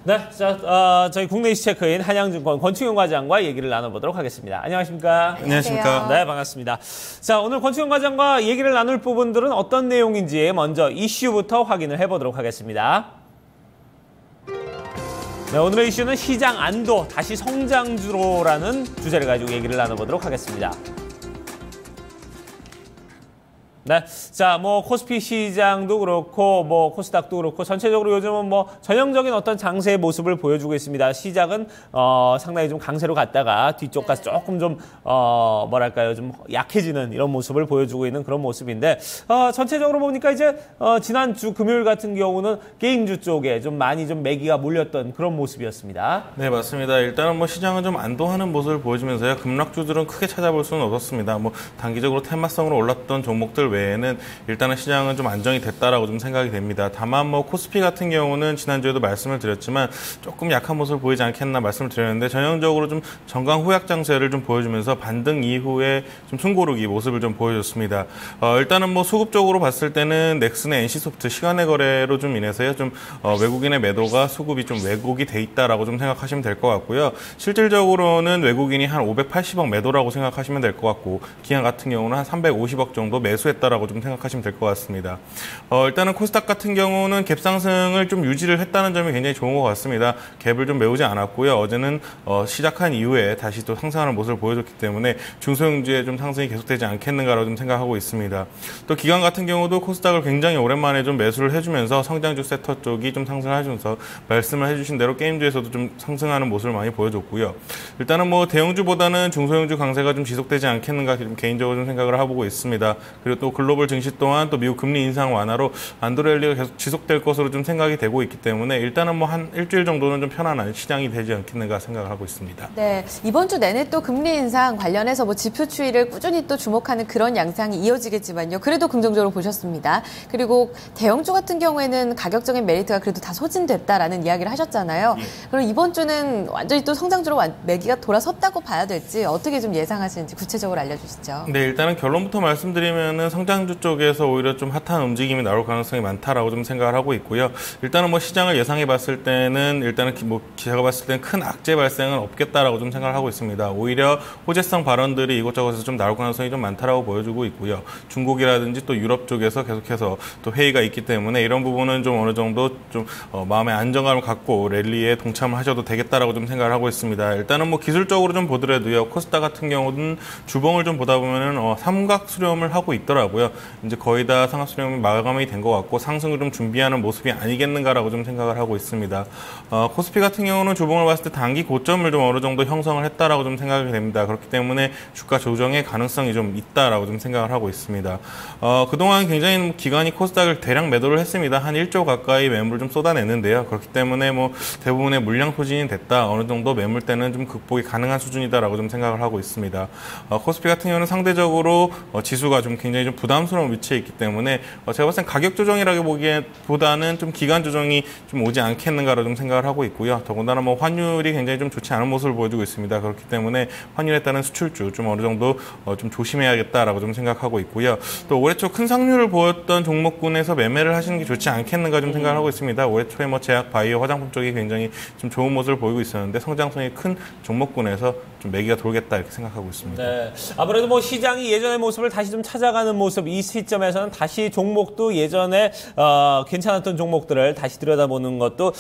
네, 저희 국내 이슈 체크인 한양증권 권충현 과장과 얘기를 나눠보도록 하겠습니다. 안녕하십니까? 안녕하십니까? 네, 반갑습니다. 자, 오늘 권충현 과장과 얘기를 나눌 부분들은 어떤 내용인지 먼저 이슈부터 확인을 해보도록 하겠습니다. 네, 오늘의 이슈는 시장 안도 다시 성장주로라는 주제를 가지고 얘기를 나눠보도록 하겠습니다. 네, 자, 코스피 시장도 그렇고, 코스닥도 그렇고, 전체적으로 요즘은 전형적인 어떤 장세의 모습을 보여주고 있습니다. 시작은, 상당히 좀 강세로 갔다가 뒤쪽까지 조금 좀, 좀 약해지는 이런 모습을 보여주고 있는 그런 모습인데, 전체적으로 보니까 이제, 지난주 금요일 같은 경우는 게임주 쪽에 좀 많이 좀 매기가 몰렸던 그런 모습이었습니다. 네, 맞습니다. 일단은 시장은 좀 안도하는 모습을 보여주면서요. 급락주들은 크게 찾아볼 수는 없었습니다. 단기적으로 테마성으로 올랐던 종목들 외에는 일단은 시장은 좀 안정이 됐다라고 좀 생각이 됩니다. 다만 코스피 같은 경우는 지난주에도 말씀을 드렸지만 조금 약한 모습을 보이지 않겠나 말씀을 드렸는데 전형적으로 좀 전강 후약 장세를 좀 보여주면서 반등 이후에 좀 숨고르기 모습을 좀 보여줬습니다. 일단은 수급적으로 봤을 때는 넥슨의 NC소프트 시간의 거래로 좀 인해서요. 좀 외국인의 매도가 수급이 좀 왜곡이 돼 있다라고 좀 생각하시면 될 것 같고요. 실질적으로는 외국인이 한 580억 매도라고 생각하시면 될 것 같고 기관 같은 경우는 한 350억 정도 매수했다라고 좀 생각하시면 될 것 같습니다. 일단은 코스닥 같은 경우는 갭 상승을 좀 유지를 했다는 점이 굉장히 좋은 것 같습니다. 갭을 좀 메우지 않았고요. 어제는 시작한 이후에 다시 또 상승하는 모습을 보여줬기 때문에 중소형주의 좀 상승이 계속되지 않겠는가라고 좀 생각하고 있습니다. 또 기관 같은 경우도 코스닥을 굉장히 오랜만에 좀 매수를 해주면서 성장주 섹터 쪽이 좀 상승하면서 말씀을 해주신 대로 게임주에서도 좀 상승하는 모습을 많이 보여줬고요. 일단은 대형주보다는 중소형주 강세가 좀 지속되지 않겠는가 좀 개인적으로 좀 생각을 해보고 있습니다. 그리고 또 글로벌 증시 또한 또 미국 금리 인상 완화로 안도랠리가 계속 지속될 것으로 좀 생각이 되고 있기 때문에 일단은 한 일주일 정도는 좀 편안한 시장이 되지 않겠는가 생각을 하고 있습니다. 네, 이번 주 내내 또 금리 인상 관련해서 지표 추이를 꾸준히 또 주목하는 그런 양상이 이어지겠지만요. 그래도 긍정적으로 보셨습니다. 그리고 대형주 같은 경우에는 가격적인 메리트가 그래도 다 소진됐다라는 이야기를 하셨잖아요. 예. 그럼 이번 주는 완전히 또 성장주로 매기가 돌아섰다고 봐야 될지 어떻게 좀 예상하시는지 구체적으로 알려주시죠. 네, 일단은 결론부터 말씀드리면은 성장주 쪽에서 오히려 좀 핫한 움직임이 나올 가능성이 많다라고 좀 생각을 하고 있고요. 일단은 시장을 예상해 봤을 때는 일단은 제가 봤을 때는 큰 악재 발생은 없겠다라고 좀 생각을 하고 있습니다. 오히려 호재성 발언들이 이곳저곳에서 좀 나올 가능성이 좀 많다라고 보여주고 있고요. 중국이라든지 또 유럽 쪽에서 계속해서 또 회의가 있기 때문에 이런 부분은 좀 어느 정도 좀 마음의 안정감을 갖고 랠리에 동참을 하셔도 되겠다라고 좀 생각을 하고 있습니다. 일단은 기술적으로 좀 보더라도요. 코스닥 같은 경우는 주봉을 좀 보다 보면은 삼각 수렴을 하고 있더라고요. 이제 거의 다 삼각 수렴이 마감이 된 것 같고 상승을 좀 준비하는 모습이 아니겠는가라고 좀 생각을 하고 있습니다. 코스피 같은 경우는 주봉을 봤을 때 단기 고점을 좀 어느 정도 형성을 했다라고 좀 생각이 됩니다. 그렇기 때문에 주가 조정의 가능성이 좀 있다라고 좀 생각을 하고 있습니다. 그동안 굉장히 기관이 코스닥을 대량 매도를 했습니다. 한 1조 가까이 매물을 좀 쏟아냈는데요. 그렇기 때문에 대부분의 물량 소진이 됐다. 어느 정도 매물대는 좀 극복이 가능한 수준이다라고 좀 생각을 하고 있습니다. 코스피 같은 경우는 상대적으로 지수가 좀 굉장히 좀 부담스러운 위치에 있기 때문에 제가 봤을 땐 가격 조정이라기보다는 좀 기간 조정이 좀 오지 않겠는가로 좀 생각을 하고 있고요. 더군다나 환율이 굉장히 좀 좋지 않은 모습을 보여주고 있습니다. 그렇기 때문에 환율에 따른 수출주 좀 어느 정도 좀 조심해야겠다라고 좀 생각하고 있고요. 또 올해 초 큰 상승률을 보였던 종목군에서 매매를 하시는 게 좋지 않겠는가 좀 생각을 하고 있습니다. 올해 초에 제약, 바이오, 화장품 쪽이 굉장히 좀 좋은 모습을 보이고 있었는데 성장성이 큰 종목군에서 좀 매기가 돌겠다 이렇게 생각하고 있습니다. 네, 아무래도 시장이 예전의 모습을 다시 좀 찾아가는 모습, 이 시점에서는 다시 종목도 예전에 괜찮았던 종목들을 다시 들여다보는 것도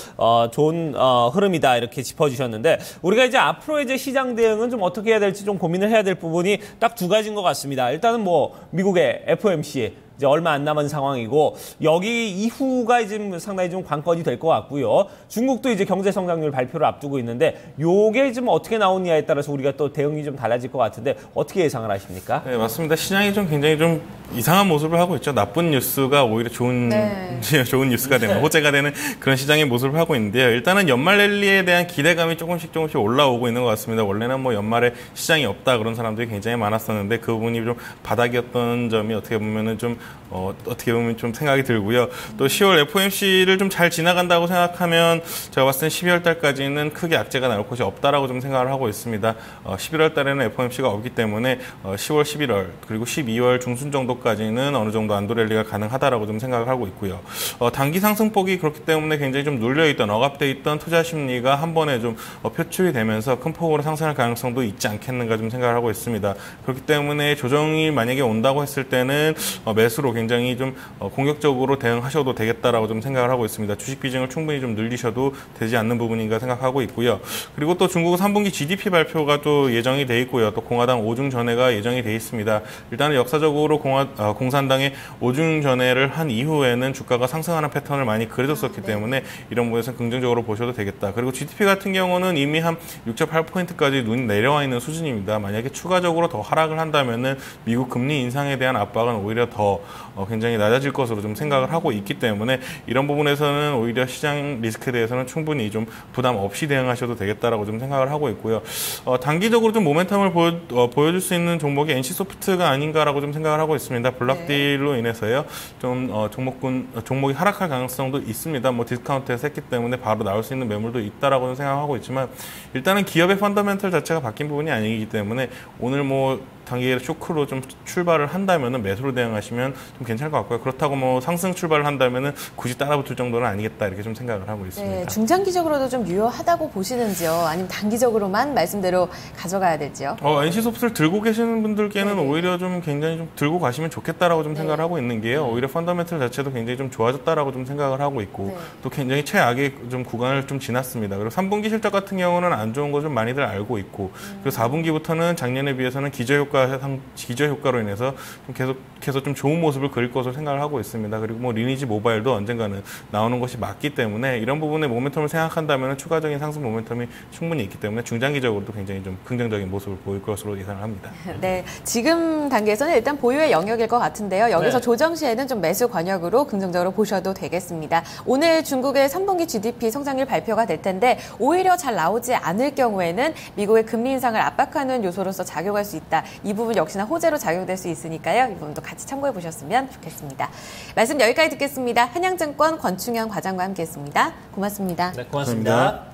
좋은 흐름이다 이렇게 짚어주셨는데 우리가 이제 앞으로 이제 시장 대응은 좀 어떻게 해야 될지 좀 고민을 해야 될 부분이 딱 두 가지인 것 같습니다. 일단은 미국의 FOMC 이제 얼마 안 남은 상황이고 여기 이후가 지금 상당히 좀 관건이 될 것 같고요. 중국도 이제 경제 성장률 발표를 앞두고 있는데 요게 좀 어떻게 나오느냐에 따라서 우리가 또 대응이 좀 달라질 것 같은데 어떻게 예상을 하십니까? 네, 맞습니다. 시장이 좀 굉장히 좀 이상한 모습을 하고 있죠. 나쁜 뉴스가 오히려 좋은 뉴스가 되는, 호재가 되는 그런 시장의 모습을 하고 있는데요. 일단은 연말 랠리에 대한 기대감이 조금씩 올라오고 있는 것 같습니다. 원래는 연말에 시장이 없다 그런 사람들이 굉장히 많았었는데 그 부분이 좀 바닥이었던 점이 어떻게 보면은 좀 어떻게 보면 좀 생각이 들고요. 또 10월 FOMC를 좀 잘 지나간다고 생각하면 제가 봤을 땐 12월 달까지는 크게 악재가 나올 것이 없다라고 좀 생각을 하고 있습니다. 11월 달에는 FOMC가 없기 때문에 10월, 11월 그리고 12월 중순 정도까지는 어느 정도 안도 랠리가 가능하다라고 좀 생각을 하고 있고요. 단기 상승폭이 그렇기 때문에 굉장히 좀 눌려있던 억압돼 있던 투자 심리가 한 번에 좀 표출이 되면서 큰 폭으로 상승할 가능성도 있지 않겠는가 좀 생각을 하고 있습니다. 그렇기 때문에 조정이 만약에 온다고 했을 때는 매수로 굉장히 좀 공격적으로 대응하셔도 되겠다라고 좀 생각을 하고 있습니다. 주식 비중을 충분히 좀 늘리셔도 되지 않는 부분인가 생각하고 있고요. 그리고 또 중국 3분기 GDP 발표가 또 예정이 돼 있고요. 또 공화당 5중 전회가 예정이 돼 있습니다. 일단은 역사적으로 공산당의 5중 전회를 한 이후에는 주가가 상승하는 패턴을 많이 그려줬었기 때문에 이런 부분에서 긍정적으로 보셔도 되겠다. 그리고 GDP 같은 경우는 이미 한 6.8%까지 눈이 내려와 있는 수준입니다. 만약에 추가적으로 더 하락을 한다면은 미국 금리 인상에 대한 압박은 오히려 더 굉장히 낮아질 것으로 좀 생각을 하고 있기 때문에 이런 부분에서는 오히려 시장 리스크에 대해서는 충분히 좀 부담 없이 대응하셔도 되겠다라고 좀 생각을 하고 있고요. 단기적으로 좀 모멘텀을 보여줄 수 있는 종목이 NC소프트가 아닌가라고 좀 생각을 하고 있습니다. 블락딜로 인해서요. 좀 종목이 하락할 가능성도 있습니다. 뭐 디스카운트에서 했기 때문에 바로 나올 수 있는 매물도 있다라고는 생각하고 있지만 일단은 기업의 펀더멘털 자체가 바뀐 부분이 아니기 때문에 오늘 뭐 단기에 쇼크로 좀 출발을 한다면은 매수로 대응하시면 좀 괜찮을 것 같고요. 그렇다고 뭐 상승 출발을 한다면은 굳이 따라붙을 정도는 아니겠다 이렇게 좀 생각을 하고 있습니다. 네, 중장기적으로도 좀 유효하다고 보시는지요? 아니면 단기적으로만 말씀대로 가져가야 될지요? NC소프트를 들고 계시는 분들께는 네. 오히려 좀 굉장히 좀 들고 가시면 좋겠다라고 좀 생각을 하고 있는 게요. 오히려 펀더멘털 자체도 굉장히 좀 좋아졌다라고 좀 생각을 하고 있고 또 굉장히 최악의 좀 구간을 좀 지났습니다. 그리고 3분기 실적 같은 경우는 안 좋은 거 좀 많이들 알고 있고 그리고 4분기부터는 작년에 비해서는 기저효과로 인해서 좀 계속해서 좀 좋은 모습을 그릴 것으로 생각을 하고 있습니다. 그리고 뭐 리니지 모바일도 언젠가는 나오는 것이 맞기 때문에 이런 부분의 모멘텀을 생각한다면 추가적인 상승 모멘텀이 충분히 있기 때문에 중장기적으로도 굉장히 좀 긍정적인 모습을 보일 것으로 예상을 합니다. 네, 지금 단계에서는 일단 보유의 영역일 것 같은데요. 여기서 네. 조정 시에는 좀 매수 권역으로 긍정적으로 보셔도 되겠습니다. 오늘 중국의 3분기 GDP 성장률 발표가 될 텐데 오히려 잘 나오지 않을 경우에는 미국의 금리 인상을 압박하는 요소로서 작용할 수 있다. 이 부분 역시나 호재로 작용될 수 있으니까요. 이 부분도 같이 참고해 보셨으면 좋겠습니다. 말씀 여기까지 듣겠습니다. 한양증권 권충현 과장과 함께했습니다. 고맙습니다. 네, 고맙습니다.